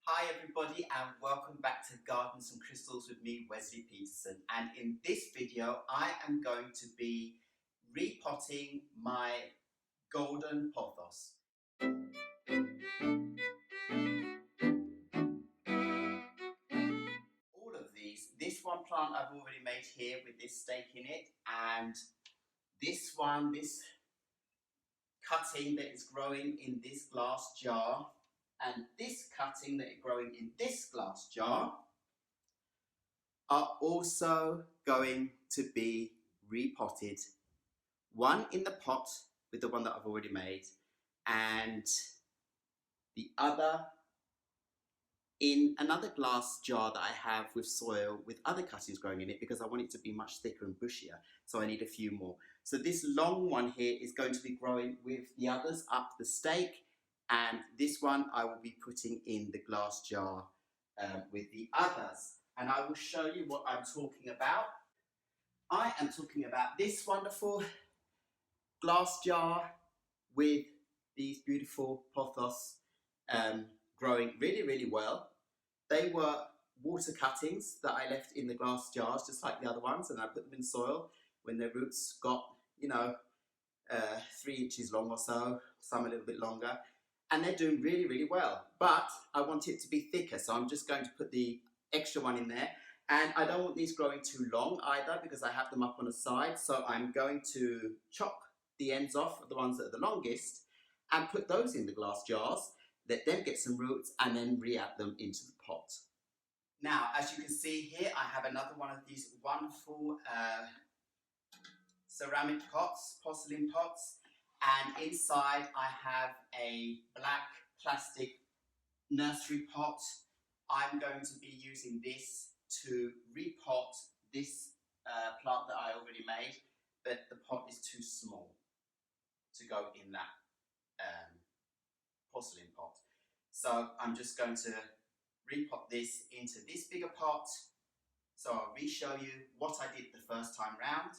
Hi everybody and welcome back to Gardens and Crystals with me, Wesley Peterson. And in this video, I am going to be repotting my golden pothos. All of these, this one plant I've already made here with this stake in it, and this one, this cutting that is growing in this glass jar, and this cutting that is growing in this glass jar, are also going to be repotted. One in the pot with the one that I've already made, and the other in another glass jar that I have with soil with other cuttings growing in it because I want it to be much thicker and bushier, so I need a few more. So this long one here is going to be growing with the others up the stake, and this one I will be putting in the glass jar with the others, and I will show you what I'm talking about. I am talking about this wonderful glass jar with these beautiful pothos growing really well. They were water cuttings that I left in the glass jars just like the other ones, and I put them in soil when their roots got 3 inches long or so, some a little bit longer, and they're doing really well. But I want it to be thicker, so I'm just going to put the extra one in there. And I don't want these growing too long either because I have them up on the side, so I'm going to chop the ends off of the ones that are the longest and put those in the glass jars, let them get some roots, and then re-add them into the pot. Now, as you can see here, I have another one of these wonderful ceramic pots, porcelain pots, and inside I have a black plastic nursery pot. I'm going to be using this to repot this plant that I already made, but the pot is too small to go in that porcelain pot. So I'm just going to repot this into this bigger pot. So I'll re-show you what I did the first time round,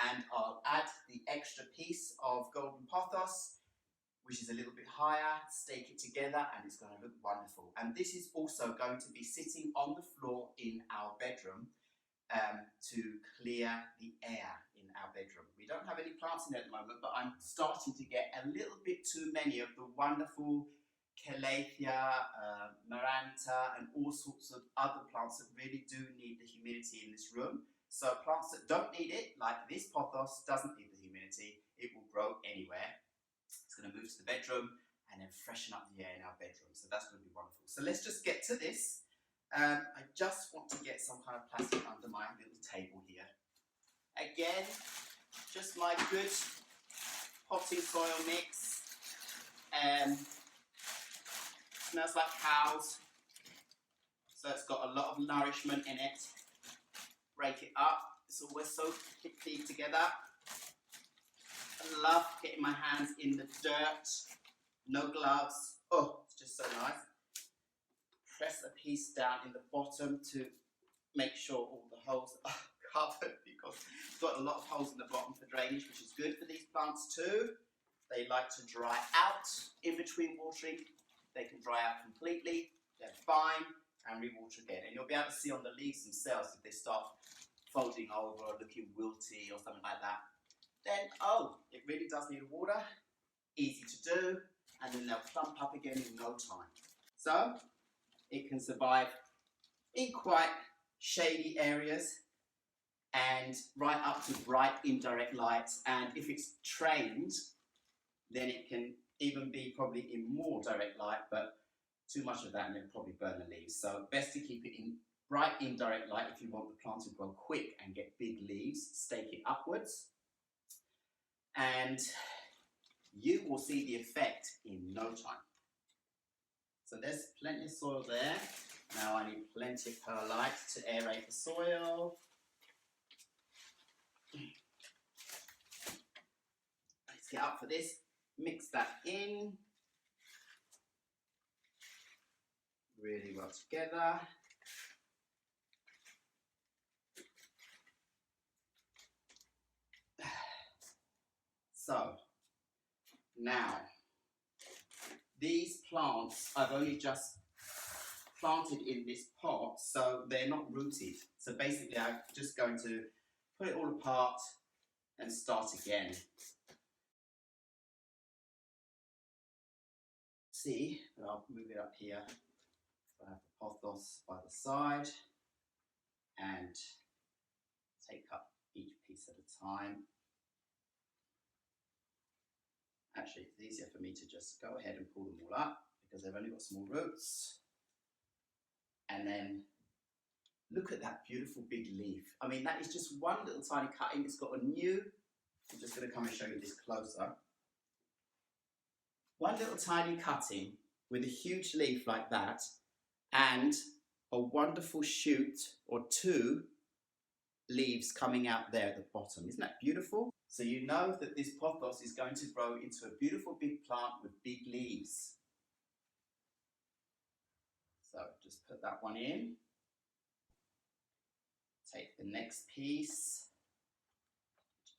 and I'll add the extra piece of golden pothos, which is a little bit higher, stake it together, and it's going to look wonderful. And this is also going to be sitting on the floor in our bedroom to clear the air in our bedroom. We don't have any plants in there at the moment, but I'm starting to get a little bit too many of the wonderful Calathea, Maranta, and all sorts of other plants that really do need the humidity in this room. So plants that don't need it, like this pothos, doesn't need the humidity, it will grow anywhere. It's going to move to the bedroom and then freshen up the air in our bedroom. So that's going to be wonderful. So let's just get to this. I just want to get some kind of plastic under my little table here. Again, just my good potting soil mix. Smells like cows. So it's got a lot of nourishment in it. Break it up. It's always so thickly together. I love getting my hands in the dirt. No gloves. Oh, it's just so nice. Press a piece down in the bottom to make sure all the holes are covered, because it's got a lot of holes in the bottom for drainage, which is good for these plants too. They like to dry out in between watering. They can dry out completely, they're fine, and re-water again. And you'll be able to see on the leaves themselves if they start folding over or looking wilty or something like that. Then, oh, it really does need water, easy to do, and then they'll plump up again in no time. So, it can survive in quite shady areas and right up to bright indirect lights, and if it's trained, then it can even be probably in more direct light, but too much of that and it'll probably burn the leaves. So best to keep it in bright indirect light if you want the plant to grow quick and get big leaves. Stake it upwards and you will see the effect in no time. So there's plenty of soil there. Now I need plenty of perlite to aerate the soil. Let's get up for this. Mix that in really well together. So now these plants I've only just planted in this pot, so they're not rooted. So basically I'm just going to put it all apart and start again. See, I'll move it up here. So I have the pothos by the side and take up each piece at a time. Actually, it's easier for me to just go ahead and pull them all up because they've only got small roots. And then look at that beautiful big leaf. I mean, that is just one little tiny cutting. It's got a new, I'm just going to come and show you this closer. One little tiny cutting with a huge leaf like that and a wonderful shoot or two leaves coming out there at the bottom. Isn't that beautiful? So you know that this pothos is going to grow into a beautiful big plant with big leaves. So just put that one in. Take the next piece,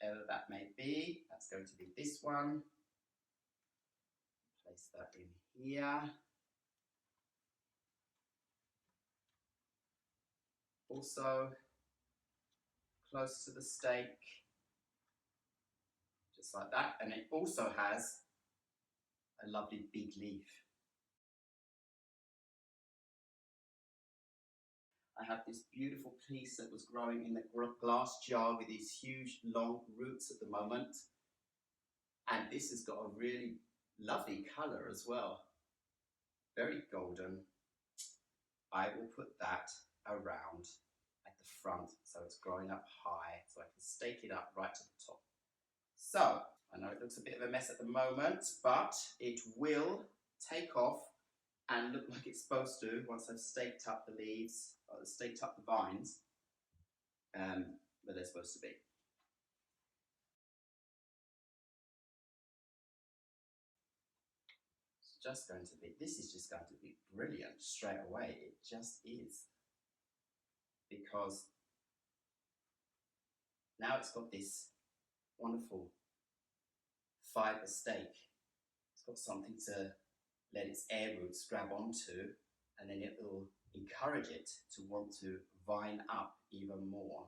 whichever that may be. That's going to be this one. Place that in here. Also close to the stake, just like that. And it also has a lovely big leaf. I have this beautiful piece that was growing in the glass jar with these huge long roots at the moment. And this has got a really lovely colour as well. Very golden. I will put that around at the front so it's growing up high so I can stake it up right to the top. So, I know it looks a bit of a mess at the moment, but it will take off and look like it's supposed to once I've staked up the leaves, or staked up the vines, where they're supposed to be. It's just going to be, this is just going to be brilliant straight away. It just is. Because now it's got this wonderful fibre stake. It's got something to let its air roots grab onto, and then it will encourage it to want to vine up even more.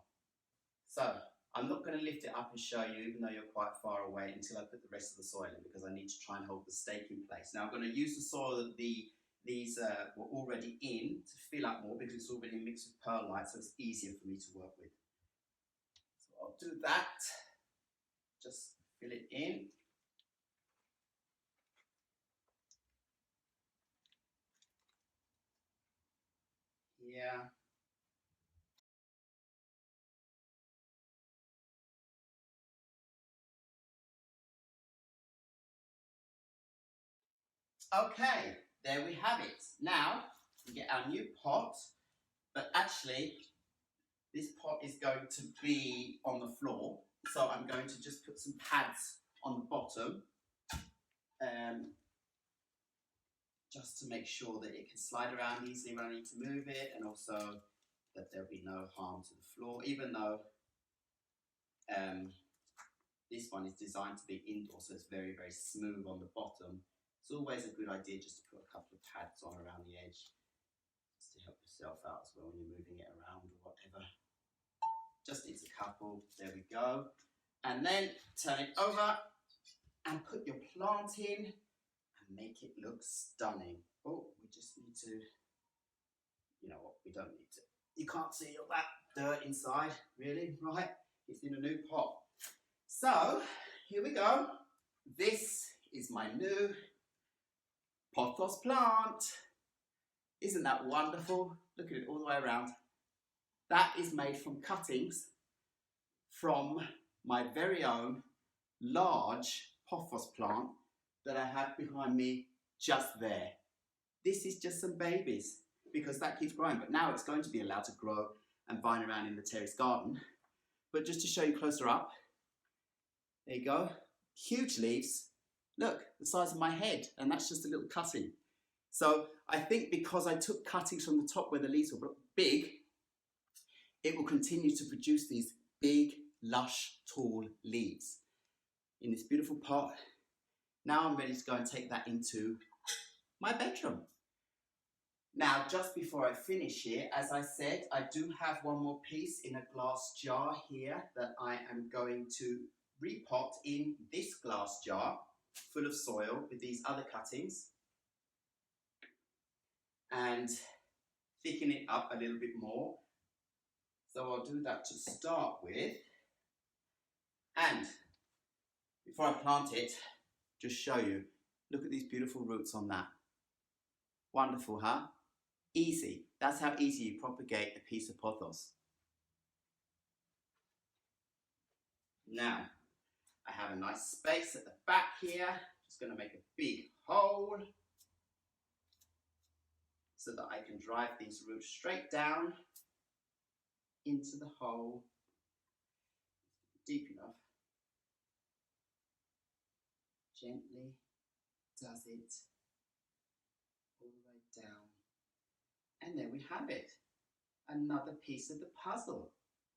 So I'm not going to lift it up and show you, even though you're quite far away, until I put the rest of the soil in, because I need to try and hold the stake in place. Now I'm going to use the soil that these were already in to fill up more, because it's already mixed with perlite, so it's easier for me to work with. So I'll do that. Just fill it in. Here. Okay, there we have it. Now we get our new pot, but actually this pot is going to be on the floor, so I'm going to just put some pads on the bottom, just to make sure that it can slide around easily when I need to move it, and also that there'll be no harm to the floor, even though this one is designed to be indoor, so it's very, very smooth on the bottom. It's always a good idea just to put a couple of pads on around the edge, just to help yourself out as well when you're moving it around or whatever. Just needs a couple, there we go. And then turn it over and put your plant in and make it look stunning. Oh, we just need to, you know what, we don't need to. You can't see all that dirt inside, really, right? It's in a new pot. So, here we go. This is my new Pothos plant. Isn't that wonderful? Look at it all the way around. That is made from cuttings from my very own large Pothos plant that I have behind me just there. This is just some babies because that keeps growing, but now it's going to be allowed to grow and vine around in the terrace garden. But just to show you closer up, there you go, huge leaves. Look, the size of my head, and that's just a little cutting. So I think because I took cuttings from the top where the leaves were big, it will continue to produce these big, lush, tall leaves in this beautiful pot. Now I'm ready to go and take that into my bedroom. Now, just before I finish here, as I said, I do have one more piece in a glass jar here that I am going to repot in this glass jar full of soil with these other cuttings and thicken it up a little bit more. So I'll do that to start with. And before I plant it, just show you, look at these beautiful roots on that. Wonderful, huh? Easy. That's how easy you propagate a piece of pothos. Now, I have a nice space at the back here. Just going to make a big hole so that I can drive these roots straight down into the hole, deep enough. Gently does it all the way down. And there we have it. Another piece of the puzzle.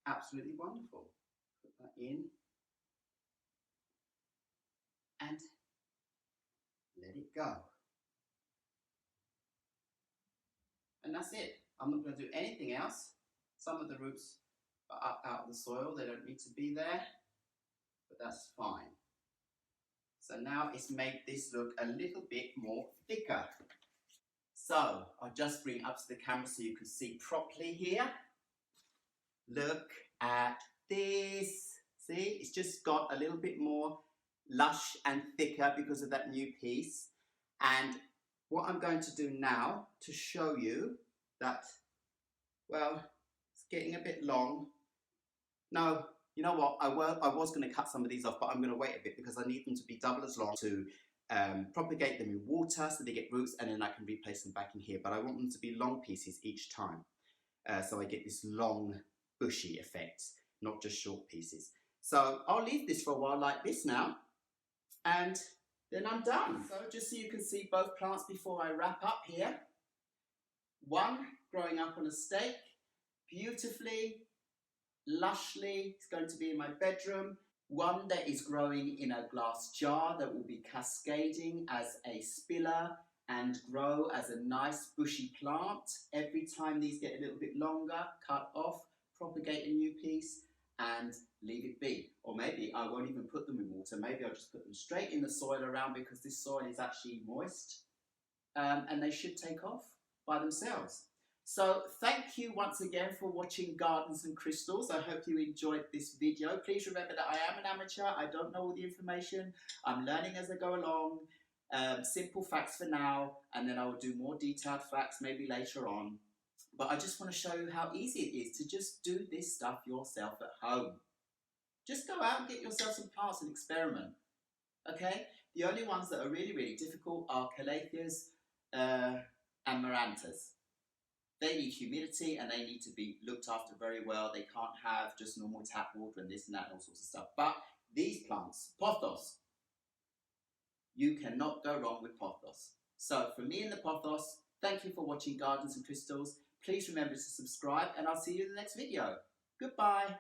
Absolutely wonderful. Put that in. And let it go. And that's it. I'm not going to do anything else. Some of the roots are up out of the soil. They don't need to be there. But that's fine. So now it's made this look a little bit more thicker. So I'll just bring it up to the camera so you can see properly here. Look at this. See, it's just got a little bit more lush and thicker because of that new piece. And what I'm going to do now to show you that, well, it's getting a bit long. No, you know what, I was going to cut some of these off, but I'm going to wait a bit because I need them to be double as long to propagate them in water so they get roots, and then I can replace them back in here. But I want them to be long pieces each time, so I get this long bushy effect, not just short pieces. So I'll leave this for a while like this now, and then I'm done. So just so you can see both plants before I wrap up here. One growing up on a stake, beautifully, lushly. It's going to be in my bedroom. One that is growing in a glass jar that will be cascading as a spiller and grow as a nice bushy plant. Every time these get a little bit longer, cut off, propagate a new piece and leave it be. Or maybe I won't even put them in water. Maybe I'll just put them straight in the soil around, because this soil is actually moist, and they should take off by themselves. So thank you once again for watching Gardens and Crystals. I hope you enjoyed this video. Please remember that I am an amateur. I don't know all the information. I'm learning as I go along. Simple facts for now, and then I will do more detailed facts maybe later on. But I just want to show you how easy it is to just do this stuff yourself at home. Just go out and get yourself some plants and experiment. Okay? The only ones that are really, really difficult are calatheas and marantas. They need humidity and they need to be looked after very well. They can't have just normal tap water and this and that and all sorts of stuff. But these plants, pothos, you cannot go wrong with pothos. So from me and the pothos, thank you for watching Gardens and Crystals. Please remember to subscribe, and I'll see you in the next video. Goodbye.